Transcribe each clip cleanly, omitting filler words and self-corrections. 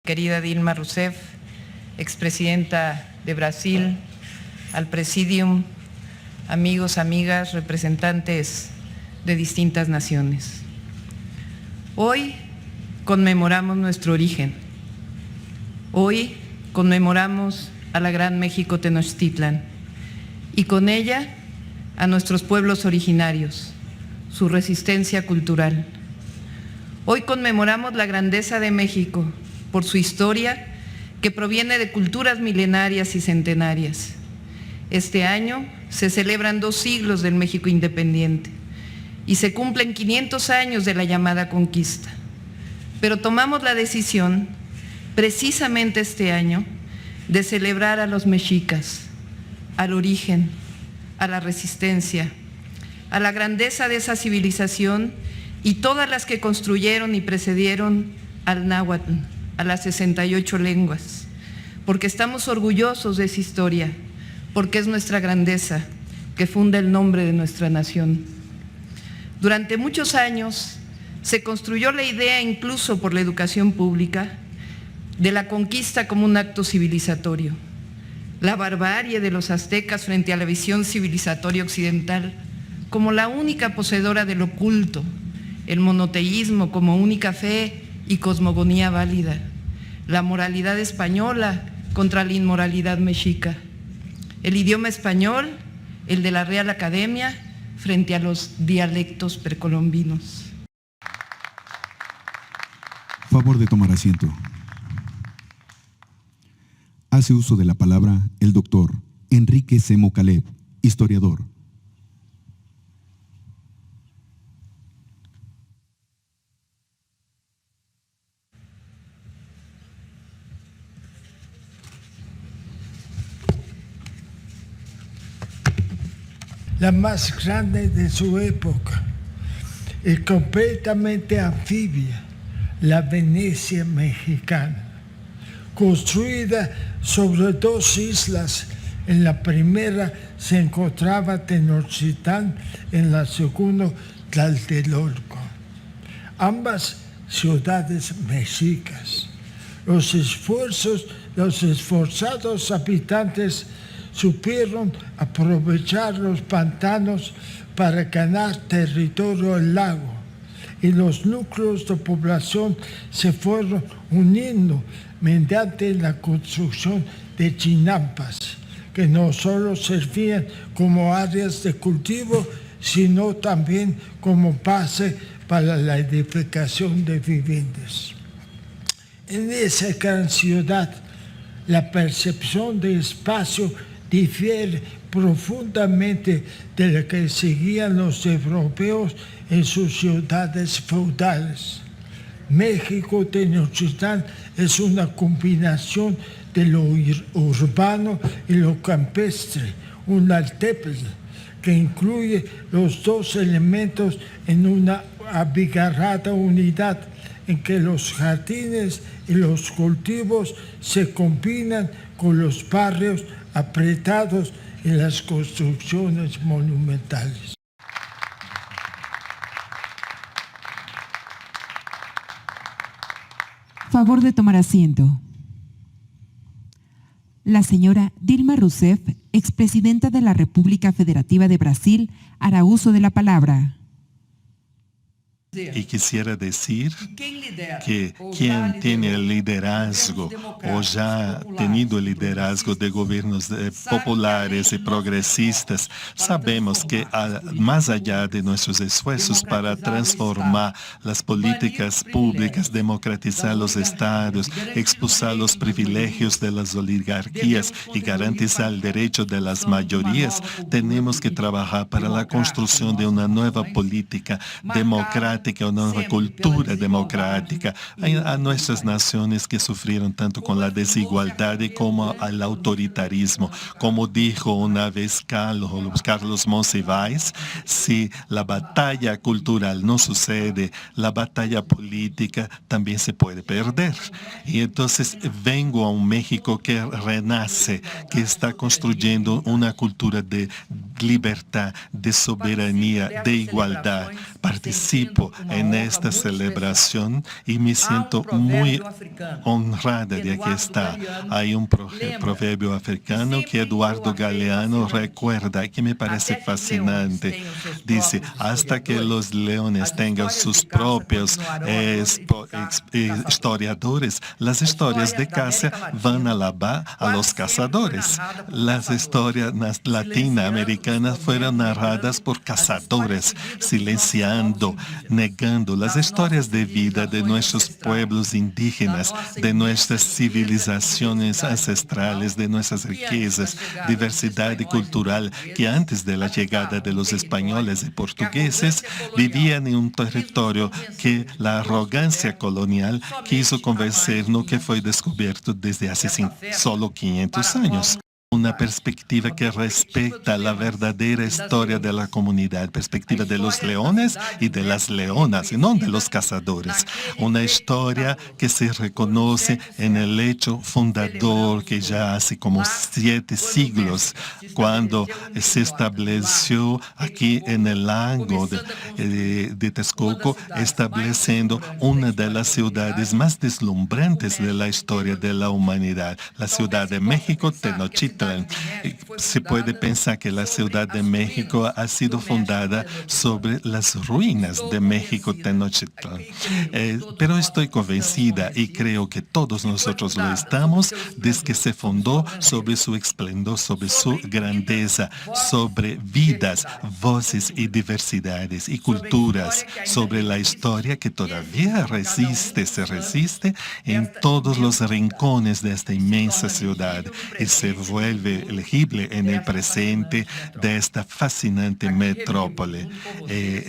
querida Dilma Rousseff, expresidenta de Brasil, al Presidium, amigos, amigas, representantes de distintas naciones. Hoy conmemoramos nuestro origen. Hoy conmemoramos a la Gran México Tenochtitlan y con ella a nuestros pueblos originarios, su resistencia cultural. Hoy conmemoramos la grandeza de México por su historia que proviene de culturas milenarias y centenarias. Este año se celebran 2 siglos del México independiente y se cumplen 500 años de la llamada conquista. Pero tomamos la decisión, precisamente este año, de celebrar a los mexicas, al origen, a la resistencia, a la grandeza de esa civilización y todas las que construyeron y precedieron al náhuatl, a las 68 lenguas, porque estamos orgullosos de esa historia, porque es nuestra grandeza que funda el nombre de nuestra nación. Durante muchos años se construyó la idea, incluso por la educación pública, de la conquista como un acto civilizatorio. La barbarie de los aztecas frente a la visión civilizatoria occidental como la única poseedora del oculto, el monoteísmo como única fe y cosmogonía válida, la moralidad española contra la inmoralidad mexica, el idioma español, el de la Real Academia, frente a los dialectos precolombinos. Favor de tomar asiento. Hace uso de la palabra el doctor Enrique Semo Caleb, historiador. La más grande de su época y completamente anfibia, la Venecia mexicana, construida sobre 2 islas. En la primera se encontraba Tenochtitlán, en la segunda Tlatelolco, ambas ciudades mexicas. Los esforzados habitantes supieron aprovechar los pantanos para ganar territorio al lago y los núcleos de población se fueron uniendo mediante la construcción de chinampas, que no solo servían como áreas de cultivo, sino también como base para la edificación de viviendas. En esa gran ciudad, la percepción de espacio difiere profundamente de la que seguían los europeos en sus ciudades feudales. México Tenochtitlán es una combinación de lo urbano y lo campestre, un altépetl que incluye los 2 elementos en una abigarrada unidad en que los jardines y los cultivos se combinan con los barrios apretados en las construcciones monumentales. Favor de tomar asiento. La señora Dilma Rousseff, expresidenta de la República Federativa de Brasil, hará uso de la palabra. Y quisiera decir que quien tiene el liderazgo o ya ha tenido el liderazgo de gobiernos populares y progresistas, sabemos que más allá de nuestros esfuerzos para transformar las políticas públicas, democratizar los estados, expulsar los privilegios de las oligarquías y garantizar el derecho de las mayorías, tenemos que trabajar para la construcción de una nueva política democrática, una nueva cultura democrática a nuestras naciones que sufrieron tanto con la desigualdad y como al autoritarismo. Como dijo una vez Carlos Monsiváis, si la batalla cultural no sucede, la batalla política también se puede perder. Y entonces vengo a un México que renace, que está construyendo una cultura de libertad, de soberanía, de igualdad. Participo en esta celebración y me siento muy honrada de aquí estar. Hay un proverbio africano que Eduardo Galeano recuerda y que me parece fascinante. Dice, hasta que los leones tengan sus propios historiadores, las historias de caza van a alabar a los cazadores. Las historias latinoamericanas fueron narradas por cazadores, silenciando, negando las historias de vida de nuestros pueblos indígenas, de nuestras civilizaciones ancestrales, de nuestras riquezas, diversidad cultural que antes de la llegada de los españoles y portugueses vivían en un territorio que la arrogancia colonial quiso convencernos que fue descubierto desde hace solo 500 años. Una perspectiva que respeta la verdadera historia de la comunidad, perspectiva de los leones y de las leonas, y no de los cazadores. Una historia que se reconoce en el hecho fundador que ya hace como 7 siglos, cuando se estableció aquí en el lago de Texcoco, estableciendo una de las ciudades más deslumbrantes de la historia de la humanidad, la Ciudad de México, Tenochtitlan. Se puede pensar que la Ciudad de México ha sido fundada sobre las ruinas de México Tenochtitlan. Pero estoy convencida y creo que todos nosotros lo estamos desde que se fundó sobre su esplendor, sobre su grandeza, sobre vidas, voces y diversidades y culturas, sobre la historia que todavía se resiste en todos los rincones de esta inmensa ciudad y se vuelve elegible en el presente de esta fascinante metrópole.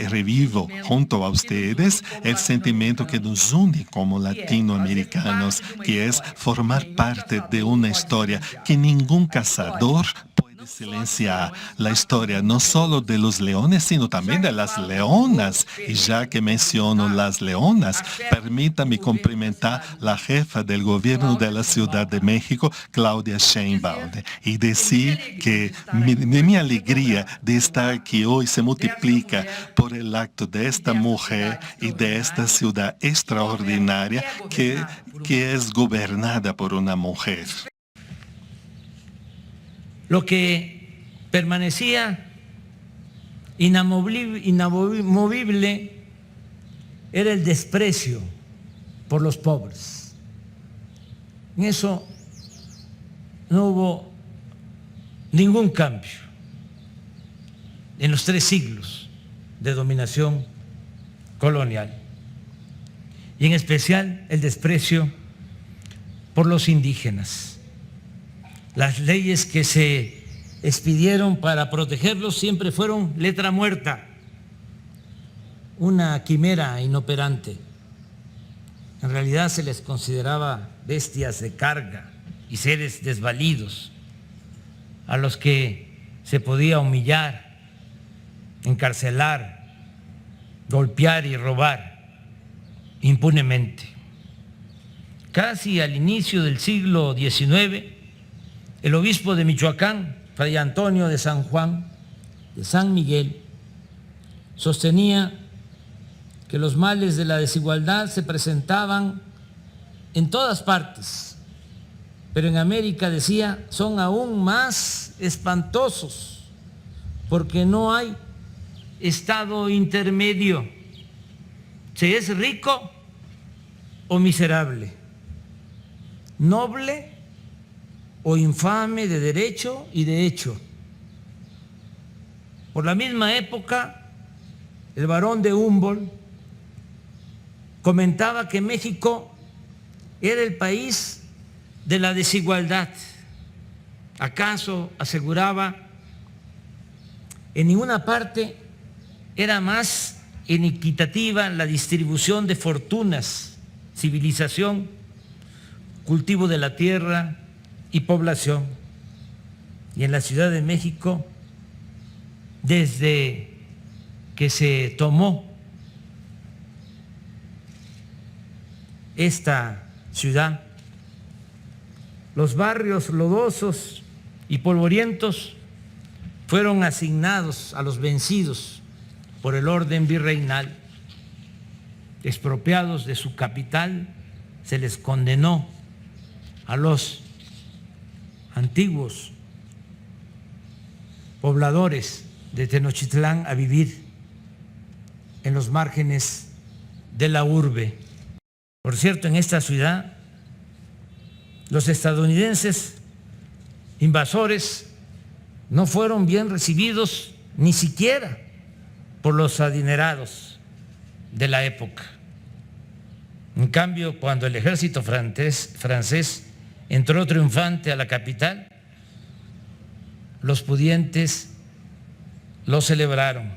Revivo junto a ustedes el sentimiento que nos une como latinoamericanos, que es formar parte de una historia que ningún cazador puede silenciar. La historia no solo de los leones, sino también de las leonas. Y ya que menciono las leonas, permítame cumplimentar la jefa del gobierno de la Ciudad de México, Claudia Sheinbaum, y decir que mi alegría de estar aquí hoy se multiplica por el acto de esta mujer y de esta ciudad extraordinaria que es gobernada por una mujer. Lo que permanecía inamovible era el desprecio por los pobres. En eso no hubo ningún cambio en los 3 siglos de dominación colonial, y en especial el desprecio por los indígenas. Las leyes que se expidieron para protegerlos siempre fueron letra muerta, una quimera inoperante. En realidad se les consideraba bestias de carga y seres desvalidos a los que se podía humillar, encarcelar, golpear y robar impunemente. Casi al inicio del siglo XIX, el obispo de Michoacán, Fray Antonio de San Juan, de San Miguel, sostenía que los males de la desigualdad se presentaban en todas partes, pero en América, decía, son aún más espantosos porque no hay estado intermedio, se es rico o miserable, noble o infame de derecho y de hecho. Por la misma época, el barón de Humboldt comentaba que México era el país de la desigualdad. ¿Acaso, aseguraba, en ninguna parte era más inequitativa la distribución de fortunas, civilización, cultivo de la tierra y población? Y en la Ciudad de México, desde que se tomó esta ciudad, los barrios lodosos y polvorientos fueron asignados a los vencidos por el orden virreinal, expropiados de su capital, se les condenó a los antiguos pobladores de Tenochtitlán a vivir en los márgenes de la urbe. Por cierto, en esta ciudad, los estadounidenses invasores no fueron bien recibidos ni siquiera por los adinerados de la época. En cambio, cuando el ejército francés entró triunfante a la capital, los pudientes lo celebraron.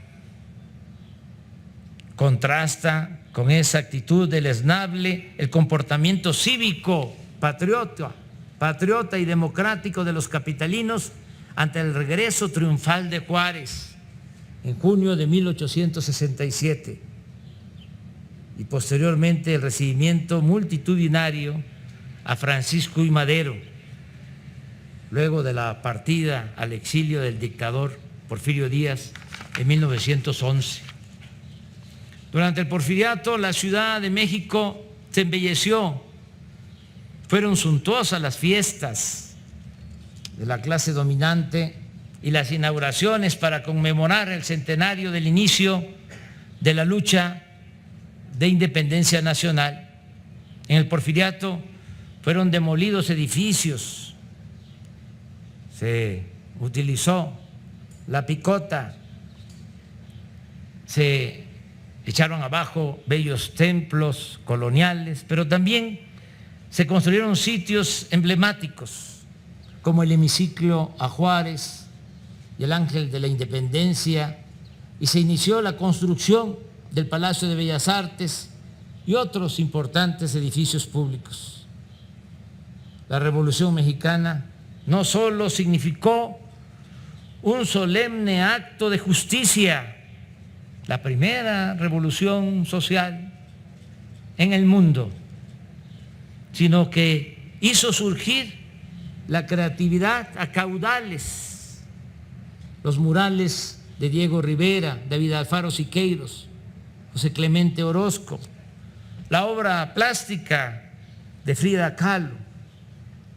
Contrasta con esa actitud deleznable el comportamiento cívico, patriota y democrático de los capitalinos ante el regreso triunfal de Juárez en junio de 1867 y posteriormente el recibimiento multitudinario a Francisco I. Madero, luego de la partida al exilio del dictador Porfirio Díaz en 1911. Durante el porfiriato, la Ciudad de México se embelleció. Fueron suntuosas las fiestas de la clase dominante y las inauguraciones para conmemorar el centenario del inicio de la lucha de independencia nacional. En el porfiriato fueron demolidos edificios, se utilizó la picota, se echaron abajo bellos templos coloniales, pero también se construyeron sitios emblemáticos como el hemiciclo a Juárez y el Ángel de la Independencia, y se inició la construcción del Palacio de Bellas Artes y otros importantes edificios públicos. La Revolución Mexicana no solo significó un solemne acto de justicia, la primera revolución social en el mundo, sino que hizo surgir la creatividad a caudales. Los murales de Diego Rivera, David Alfaro Siqueiros, José Clemente Orozco, la obra plástica de Frida Kahlo,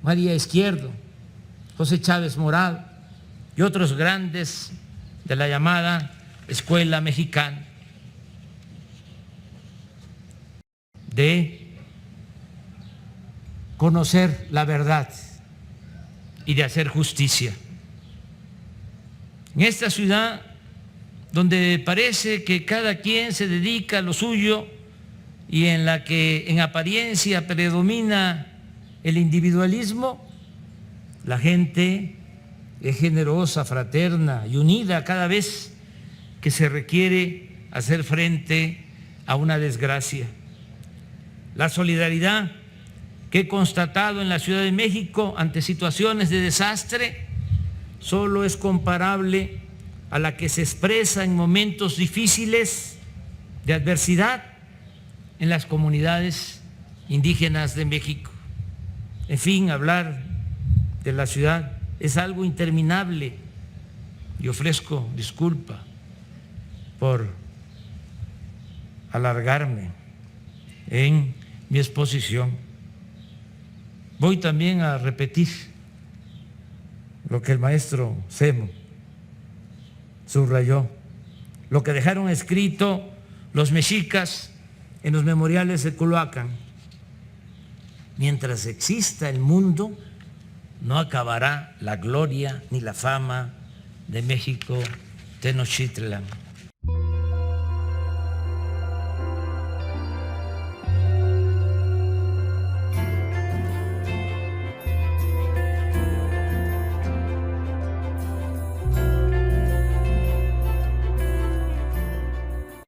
María Izquierdo, José Chávez Morado y otros grandes de la llamada Escuela Mexicana de conocer la verdad y de hacer justicia. En esta ciudad, donde parece que cada quien se dedica a lo suyo y en la que en apariencia predomina el individualismo, la gente es generosa, fraterna y unida cada vez que se requiere hacer frente a una desgracia. La solidaridad que he constatado en la Ciudad de México ante situaciones de desastre solo es comparable a la que se expresa en momentos difíciles de adversidad en las comunidades indígenas de México. En fin, hablar de la ciudad es algo interminable y ofrezco disculpa por alargarme en mi exposición. Voy también a repetir lo que el maestro Semo subrayó, lo que dejaron escrito los mexicas en los memoriales de Culhuacán: mientras exista el mundo, no acabará la gloria ni la fama de México Tenochtitlán.